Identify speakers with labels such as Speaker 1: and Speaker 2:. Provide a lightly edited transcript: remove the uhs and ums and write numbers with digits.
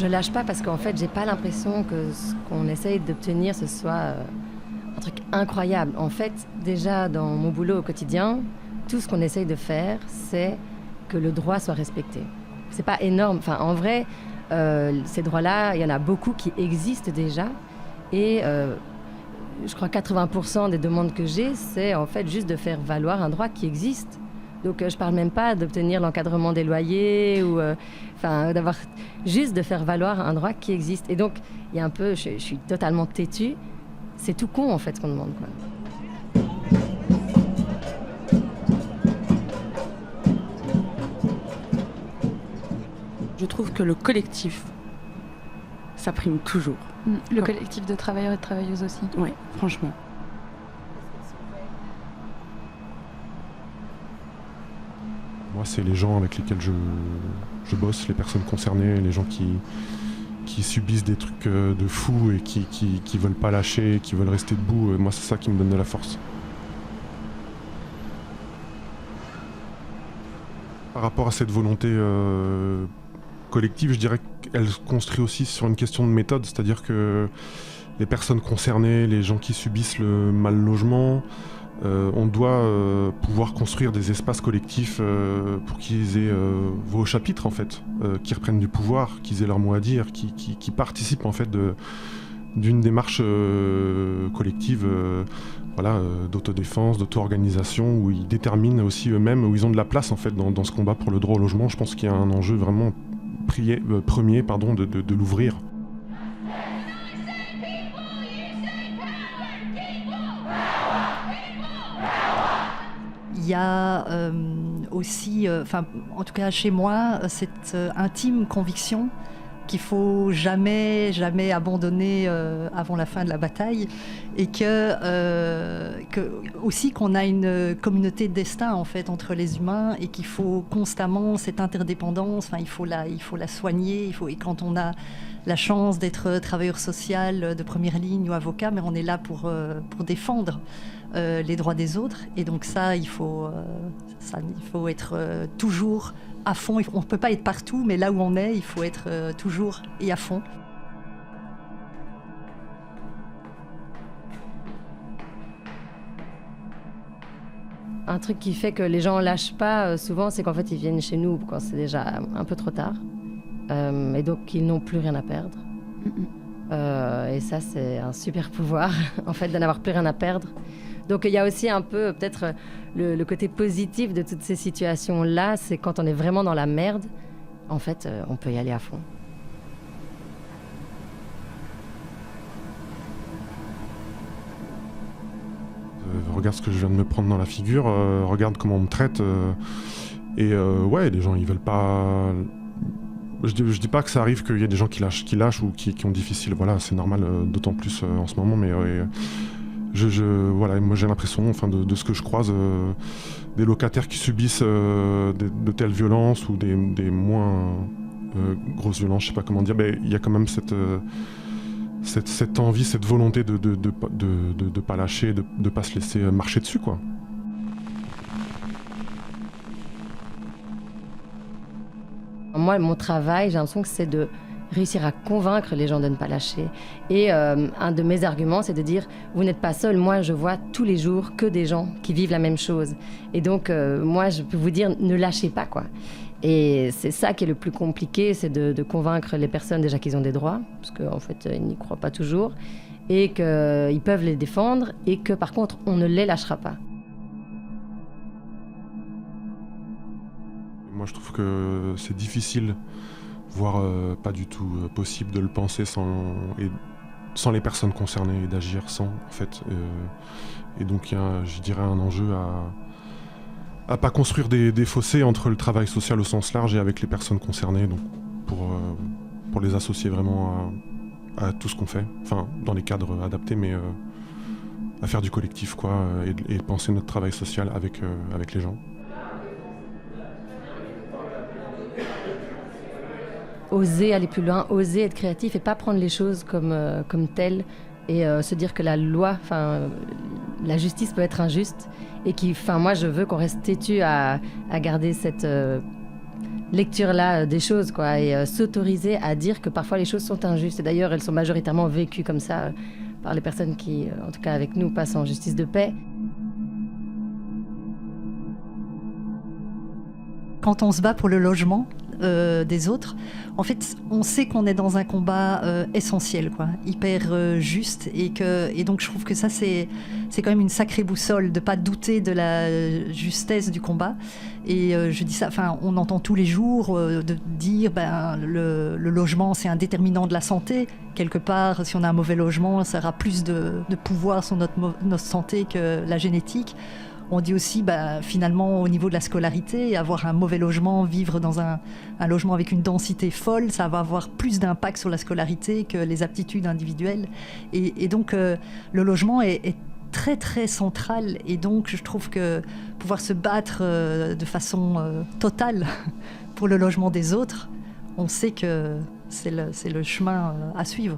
Speaker 1: Je lâche pas parce qu'en fait, j'ai pas l'impression que ce qu'on essaye d'obtenir, ce soit un truc incroyable. En fait, déjà dans mon boulot au quotidien, tout ce qu'on essaye de faire, c'est que le droit soit respecté. C'est pas énorme. Enfin, en vrai, ces droits-là, il y en a beaucoup qui existent déjà. Et je crois 80% des demandes que j'ai, c'est en fait juste de faire valoir un droit qui existe. Donc je parle même pas d'obtenir l'encadrement des loyers ou d'avoir juste de faire valoir un droit qui existe. Et donc il y a un peu, je suis totalement têtue. C'est tout con en fait ce qu'on demande, quoi.
Speaker 2: Je trouve que le collectif, ça prime toujours.
Speaker 3: Le collectif de travailleurs et de travailleuses aussi.
Speaker 2: Oui, franchement.
Speaker 4: Moi, c'est les gens avec lesquels je bosse, les personnes concernées, les gens qui subissent des trucs de fous et qui veulent pas lâcher, qui veulent rester debout. Moi, c'est ça qui me donne de la force. Par rapport à cette volonté collective, je dirais qu'elle se construit aussi sur une question de méthode, c'est-à-dire que les personnes concernées, les gens qui subissent le mal logement, on doit pouvoir construire des espaces collectifs pour qu'ils aient vos chapitres en fait, qui reprennent du pouvoir, qu'ils aient leur mot à dire, qui participent en fait d'une démarche collective d'autodéfense, d'auto-organisation, où ils déterminent aussi eux-mêmes, où ils ont de la place en fait dans ce combat pour le droit au logement. Je pense qu'il y a un enjeu vraiment premier de l'ouvrir.
Speaker 5: Il y a aussi, en tout cas chez moi, cette intime conviction qu'il faut jamais abandonner avant la fin de la bataille, et aussi qu'on a une communauté de destin en fait entre les humains, et qu'il faut constamment cette interdépendance. Il faut la soigner. Et quand on a la chance d'être travailleur social de première ligne ou avocat, mais on est là pour défendre les droits des autres. Et donc ça, il faut être toujours à fond. On ne peut pas être partout, mais là où on est, il faut être toujours et à fond.
Speaker 1: Un truc qui fait que les gens lâchent pas souvent, c'est qu'en fait ils viennent chez nous quand c'est déjà un peu trop tard. Et donc ils n'ont plus rien à perdre. Et ça, c'est un super pouvoir, en fait, de n'avoir plus rien à perdre. Donc il y a aussi un peu peut-être le côté positif de toutes ces situations-là, c'est quand on est vraiment dans la merde, en fait, on peut y aller à fond.
Speaker 4: Regarde ce que je viens de me prendre dans la figure, regarde comment on me traite. Ouais, les gens, ils veulent pas... Je dis pas que ça arrive qu'il y ait des gens qui lâchent ou qui ont difficile, voilà, c'est normal, d'autant plus en ce moment, mais voilà, moi j'ai l'impression, de ce que je croise, des locataires qui subissent de telles violences ou des moins grosses violences, je sais pas comment dire, mais il y a quand même cette envie, cette volonté de pas lâcher, de pas se laisser marcher dessus, quoi.
Speaker 1: Moi, mon travail, j'ai l'impression que c'est de réussir à convaincre les gens de ne pas lâcher. Et un de mes arguments, c'est de dire, vous n'êtes pas seul. Moi, je vois tous les jours que des gens qui vivent la même chose. Et donc, moi, je peux vous dire, ne lâchez pas, quoi. Et c'est ça qui est le plus compliqué, c'est de convaincre les personnes déjà qu'ils ont des droits, parce qu'en fait, ils n'y croient pas toujours, et qu'ils peuvent les défendre, et que par contre, on ne les lâchera pas.
Speaker 4: Moi, je trouve que c'est difficile, voire pas du tout possible de le penser sans les personnes concernées et d'agir sans, en fait. Et donc, il y a, je dirais, un enjeu à pas construire des fossés entre le travail social au sens large et avec les personnes concernées, donc pour les associer vraiment à tout ce qu'on fait, dans les cadres adaptés, mais à faire du collectif, quoi, et penser notre travail social avec les gens.
Speaker 1: Oser aller plus loin, oser être créatif et pas prendre les choses comme telles, et se dire que la loi, la justice peut être injuste, et moi je veux qu'on reste têtu à garder cette lecture-là des choses, quoi, et s'autoriser à dire que parfois les choses sont injustes. Et d'ailleurs, elles sont majoritairement vécues comme ça par les personnes qui, en tout cas avec nous, passent en justice de paix.
Speaker 5: Quand on se bat pour le logement des autres, en fait, on sait qu'on est dans un combat essentiel, quoi, hyper juste, et donc je trouve que ça, c'est quand même une sacrée boussole de ne pas douter de la justesse du combat. Et je dis ça, enfin, on entend tous les jours de dire le logement, c'est un déterminant de la santé. Quelque part, si on a un mauvais logement, ça aura plus de pouvoir sur notre santé que la génétique. On dit aussi, finalement, au niveau de la scolarité, avoir un mauvais logement, vivre dans un logement avec une densité folle, ça va avoir plus d'impact sur la scolarité que les aptitudes individuelles. Et donc, le logement est très, très central. Et donc, je trouve que pouvoir se battre de façon totale pour le logement des autres, on sait que c'est le chemin à suivre.